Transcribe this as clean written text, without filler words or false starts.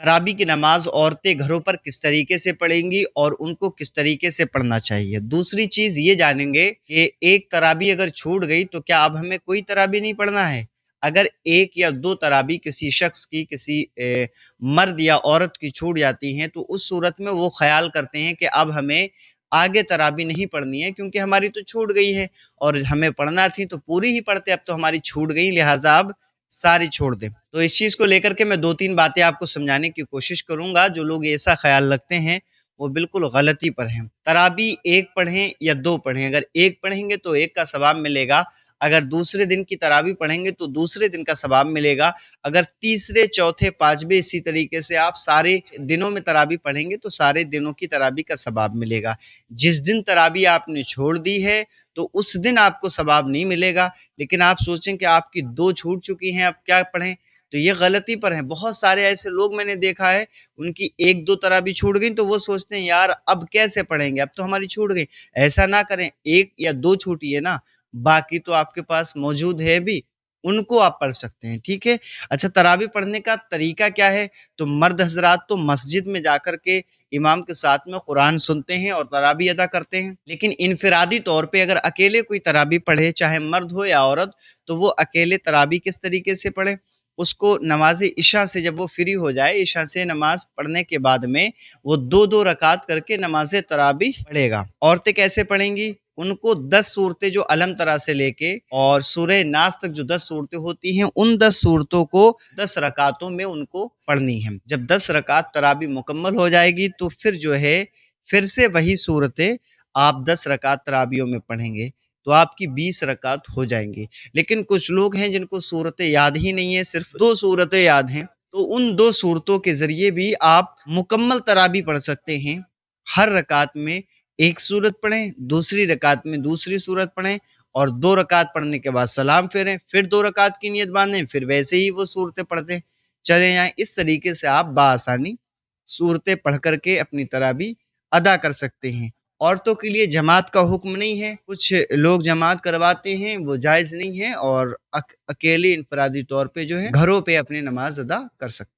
तराबी की नमाज औरतें घरों पर किस तरीके से पढ़ेंगी और उनको किस तरीके से पढ़ना चाहिए। दूसरी चीज ये जानेंगे कि एक तराबी अगर छूट गई तो क्या अब हमें कोई तराबी नहीं पढ़ना है। अगर एक या दो तराबी किसी शख्स की, किसी मर्द या औरत की छूट जाती हैं तो उस सूरत में वो ख्याल करते हैं कि अब हमें आगे तराबी नहीं पढ़नी है क्योंकि हमारी तो छूट गई है, और हमें पढ़ना थी तो पूरी ही पढ़ते, अब तो हमारी छूट गई, लिहाजा अब सारी छोड़ दें। तो इस चीज़ को लेकर के मैं 2-3 बातें आपको समझाने की कोशिश करूँगा। जो लोग ऐसा ख़्याल रखते हैं, वो बिल्कुल गलती पर हैं। तराबी 1 पढ़ें या 2 पढ़ें, अगर 1 पढ़ेंगे तो 1 का सवाब मिलेगा, अगर दूसरे दिन की तराबी पढ़ेंगे तो दूसरे दिन का सवाब मिलेगा, अगर तीसरे, चौथे, पाँचवें इसी तरीके से आप सारे दिनों में तराबी पढ़ेंगे तो सारे दिनों की तराबी का सवाब मिलेगा। जिस दिन तराबी आपने छोड़ दी है, तो उस दिन आपको सवाब नहीं मिलेगा। लेकिन आप सोचें कि आपकी 2 छूट चुकी हैं, अब क्या पढ़ें? तो ये गलती पर हैं। बहुत सारे ऐसे लोग मैंने देखा है, उनकी 1-2 तराबी छूट गई तो वो सोचते हैं यार अब कैसे पढ़ेंगे, अब तो हमारी छूट गई। ऐसा ना करें, 1 या 2 छूटी है ना, बाकी तो आपके पास मौजूद है भी, उनको आप पढ़ सकते हैं, ठीक है? अच्छा, तराबी पढ़ने का तरीका क्या है? तो मर्द हज़रात तो मस्जिद में जाकर के इमाम के साथ में कुरान सुनते हैं और तराबी अदा करते हैं। लेकिन इनफिरादी तौर पे अगर अकेले कोई तराबी पढ़े, चाहे मर्द हो या औरत, तो वो अकेले तराबी किस तरीके से पढ़े? उसको नमाज़ इशा से जब वो फ्री हो जाए, इशा से नमाज़ पढ़ने के बाद में वो 2-2 रकात करके नमाज़ तराबी पढ़ेगा। औरतें कैसे पढ़ेंगी? उनको 10 सूरतें जो अलम तरा से लेके और सूरह नास तक जो 10 सूरतें होती हैं, उन 10 सूरतों को 10 रकातों में उनको पढ़नी है। जब 10 रकात तराबी मुकम्मल हो जाएगी तो फिर जो है, फिर से वही सूरतें आप 10 रकात तराबियों में पढ़ेंगे, तो आपकी 20 रकात हो जाएंगी। लेकिन कुछ लोग हैं जिनको सूरतें याद ही नहीं है, सिर्फ 2 सूरतें याद हैं, तो उन 2 सूरतों के ज़रिए भी आप मुकम्मल तराबी पढ़ सकते हैं। हर रकात में 1 सूरत पढ़ें, दूसरी रकात में दूसरी सूरत पढ़ें और 2 रकात पढ़ने के बाद सलाम फेरें, फिर 2 रकात की नियत बाँधें, फिर वैसे ही वो सूरतें पढ़ते चले जाएँ। इस तरीके से आप बआसानी सूरतें पढ़ कर के अपनी तराबी अदा कर सकते हैं। औरतों के लिए जमात का हुक्म नहीं है, कुछ लोग जमात करवाते हैं, वो जायज़ नहीं है, और अकेले इनफरादी तौर पे जो है घरों पे अपनी नमाज अदा कर सकते हैं।